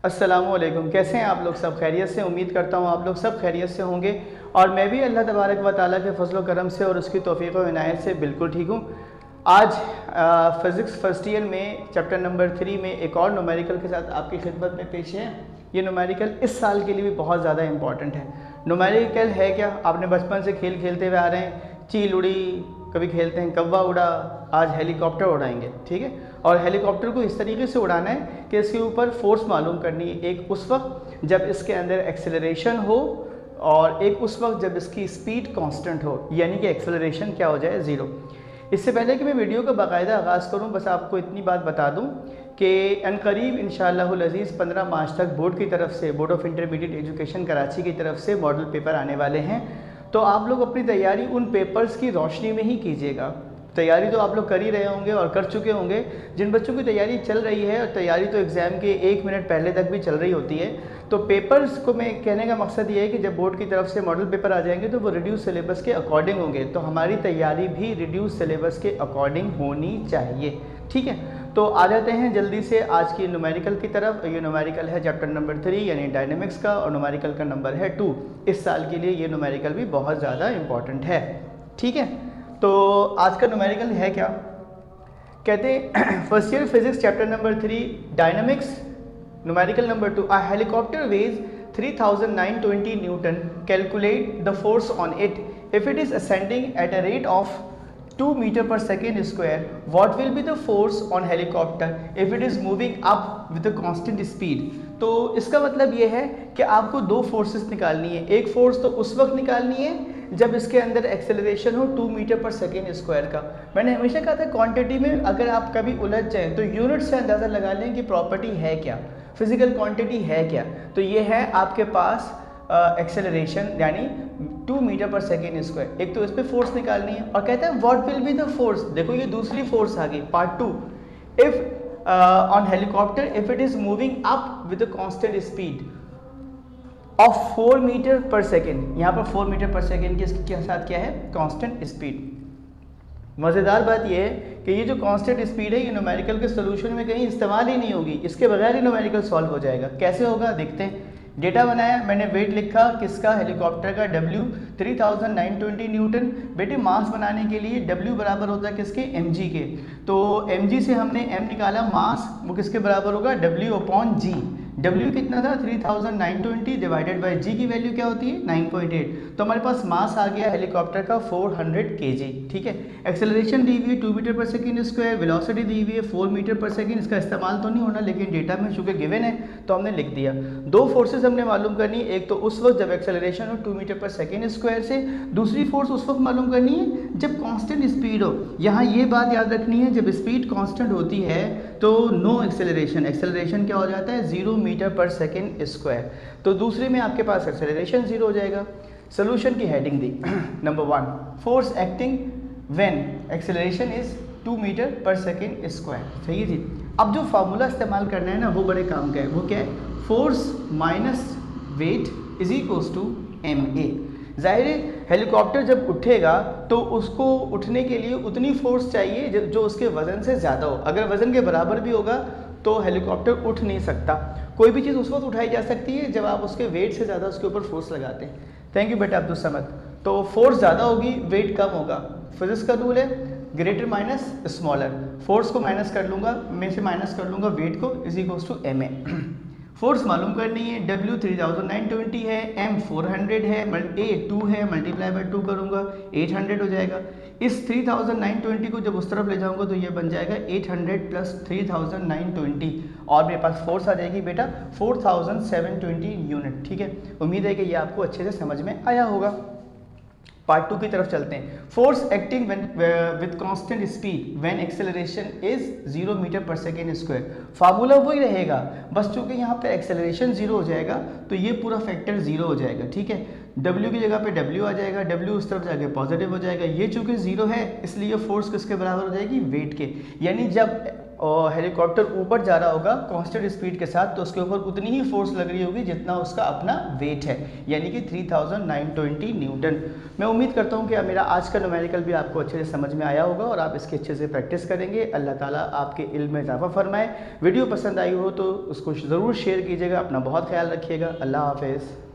अस्सलामुअलैकुम। कैसे हैं आप लोग? सब खैरियत से? उम्मीद करता हूँ आप लोग सब खैरियत से होंगे और मैं भी अल्लाह तबारक व ताला के फजल करम से और उसकी तौफ़ीक़ व इनायत से बिल्कुल ठीक हूँ। आज फ़िज़िक्स फर्स्ट ईयर में चैप्टर नंबर 3 में एक और न्यूमेरिकल के साथ आपकी खिदमत में पेश है। ये न्यूमेरिकल इस साल के लिए भी बहुत ज़्यादा इंपॉर्टेंट है। न्यूमेरिकल है क्या? आपने बचपन से खेल खेलते हुए आ रहे हैं, चील उड़ी, कभी खेलते हैं कौवा उड़ा, आज हेलीकॉप्टर उड़ाएंगे, ठीक है। और हेलीकॉप्टर को इस तरीके से उड़ाना है कि इसके ऊपर फोर्स मालूम करनी है। एक उस वक्त जब इसके अंदर एक्सेलरेशन हो और एक उस वक्त जब इसकी स्पीड कांस्टेंट हो, यानी कि एक्सेलरेशन क्या हो जाए, ज़ीरो। इससे पहले कि मैं वीडियो का बाकायदा आगाज़ करूं, बस आपको इतनी बात बता दूं कि अनकरीब इंशाअल्लाहुल अज़ीज़ 15 मार्च तक बोर्ड की तरफ से, board of intermediate education Karachi की तरफ से मॉडल पेपर आने वाले हैं। तो आप लोग अपनी तैयारी उन पेपर्स की रोशनी में ही कीजिएगा। तैयारी तो आप लोग कर ही रहे होंगे और कर चुके होंगे। जिन बच्चों की तैयारी चल रही है, और तैयारी तो एग्ज़ाम के 1 मिनट पहले तक भी चल रही होती है, तो पेपर्स को मैं कहने का मकसद ये है कि जब बोर्ड की तरफ से मॉडल पेपर आ जाएंगे तो वो रिड्यूस सिलेबस के अकॉर्डिंग होंगे। तो हमारी तैयारी भी रिड्यूस सिलेबस के अकॉर्डिंग होनी चाहिए, ठीक है। तो आ जाते हैं जल्दी से आज की न्यूमेरिकल की तरफ। ये न्यूमेरिकल है चैप्टर नंबर 3 यानी डायनेमिक्स का, और न्यूमेरिकल का नंबर है 2। इस साल के लिए ये न्यूमेरिकल भी बहुत ज़्यादा इंपॉर्टेंट है, ठीक है। तो आज का न्यूमेरिकल है क्या? कहते हैं first year physics chapter number 3 dynamics, numerical number 2। A helicopter weighs 3920 newton, calculate the force on it if it is ascending at a rate of 2 meter per second square, what will be the force on helicopter if it is moving up with a constant speed? तो इसका मतलब ये है कि आपको दो forces निकालनी है। एक फोर्स तो उस वक्त निकालनी है जब इसके अंदर एक्सेलरेशन हो 2 मीटर पर सेकेंड स्क्वायर का। मैंने हमेशा कहा था क्वांटिटी में अगर आप कभी उलझ जाएं तो यूनिट से अंदाज़ा लगा लें कि प्रॉपर्टी है क्या, फिजिकल क्वांटिटी है क्या। तो ये है आपके पास एक्सेलरेशन यानी 2 मीटर पर सेकेंड स्क्वायर। एक तो इस पर फोर्स निकालनी है और कहता है what will be the force. देखो ये दूसरी फोर्स आ गई, part 2। If on helicopter if it is moving up with constant speed of 4 metre per second. यहाँ पर 4 मीटर पर सेकेंड के साथ क्या है? Constant speed. मज़ेदार बात यह है कि ये जो कांस्टेंट स्पीड है ये न्यूमेरिकल के सोल्यूशन में कहीं इस्तेमाल ही नहीं होगी, इसके बगैर ही न्यूमेरिकल सॉल्व हो जाएगा। कैसे होगा देखते हैं। डेटा बनाया मैंने, वेट लिखा किसका? हेलीकॉप्टर का, W 3920 न्यूटन। बेटे मास बनाने के लिए W बराबर होता है किसके? mg के। तो mg से हमने m निकाला, मास वो किसके बराबर होगा? W/g। W कितना था? 3920 डिवाइडेड बाई g की वैल्यू क्या होती है? 9.8। तो हमारे पास मास आ गया हेलीकॉप्टर का 400 kg, ठीक है। एक्सेलरेशन दी हुई है 2 metre per second square, velocity दी हुई है 4 मीटर पर सेकेंड। इसका इस्तेमाल तो नहीं होना लेकिन डेटा में चूंकि गिवन है तो हमने लिख दिया। दो फोर्सेस हमने मालूम करनी है, एक तो उस वक्त जब एक्सेलरेशन हो 2 मीटर पर सेकेंड स्क्वायर से, दूसरी फोर्स उस वक्त मालूम करनी है जब कांस्टेंट स्पीड हो। यहाँ ये बात याद रखनी है, जब स्पीड कांस्टेंट होती है तो नो एक्सेलरेशन, एक्सेलरेशन क्या हो जाता है? 0 मीटर पर सेकेंड स्क्वायर। तो दूसरे में आपके पास एक्सेलरेशन 0 हो जाएगा। सोल्यूशन की हेडिंग दी number 1, force acting when acceleration is 2 metre per second square. सही है जी। अब जो फार्मूला इस्तेमाल करना है ना वो बड़े काम का है। वो क्या है? Force minus weight is equals to ma। जाहिर है हेलीकॉप्टर जब उठेगा तो उसको उठने के लिए उतनी फोर्स चाहिए जो उसके वज़न से ज़्यादा हो। अगर वज़न के बराबर भी होगा तो हेलीकॉप्टर उठ नहीं सकता। कोई भी चीज़ उस वक्त उठाई जा सकती है जब आप उसके वेट से ज़्यादा उसके ऊपर फोर्स लगाते हैं। थैंक यू बेटा अब्दुल समद। तो फोर्स ज़्यादा होगी, वेट कम होगा। फिजिक्स का रूल है ग्रेटर माइनस स्मॉलर। फोर्स को माइनस कर लूँगा, में से माइनस कर लूँगा वेट को, is equals to ma। Force मालूम करनी है, W 3920 है, M 400 है, A 2 है, मल्टीप्लाई बाई 2 करूँगा 800 हो जाएगा। इस 3920 को जब उस तरफ ले जाऊँगा तो ये बन जाएगा 800 प्लस 3920 और मेरे पास फोर्स आ जाएगी बेटा 4720 यूनिट, ठीक है। उम्मीद है कि ये आपको अच्छे से समझ में आया होगा। पार्ट 2 की तरफ चलते हैं। Force acting with constant speed when acceleration is 0 metre per second square. Formula वही रहेगा, बस चूंकि यहाँ पे एक्सेलरेशन 0 हो जाएगा तो ये पूरा फैक्टर 0 हो जाएगा, ठीक है। W की जगह पे W आ जाएगा, W उस तरफ जाके पॉजिटिव हो जाएगा। ये चूंकि 0 है इसलिए फोर्स किसके बराबर हो जाएगी? वेट के। यानी जब और हेलीकॉप्टर ऊपर जा रहा होगा कांस्टेंट स्पीड के साथ, तो उसके ऊपर उतनी ही फोर्स लग रही होगी जितना उसका अपना वेट है, यानी कि 3920 न्यूटन। मैं उम्मीद करता हूँ कि मेरा आज का न्यूमेरिकल भी आपको अच्छे से समझ में आया होगा और आप इसके अच्छे से प्रैक्टिस करेंगे। अल्लाह ताला आपके इल्म में इजाफा फरमाए। वीडियो पसंद आई हो तो उसको ज़रूर शेयर कीजिएगा। अपना बहुत ख्याल रखिएगा। अल्लाह हाफ़िज़।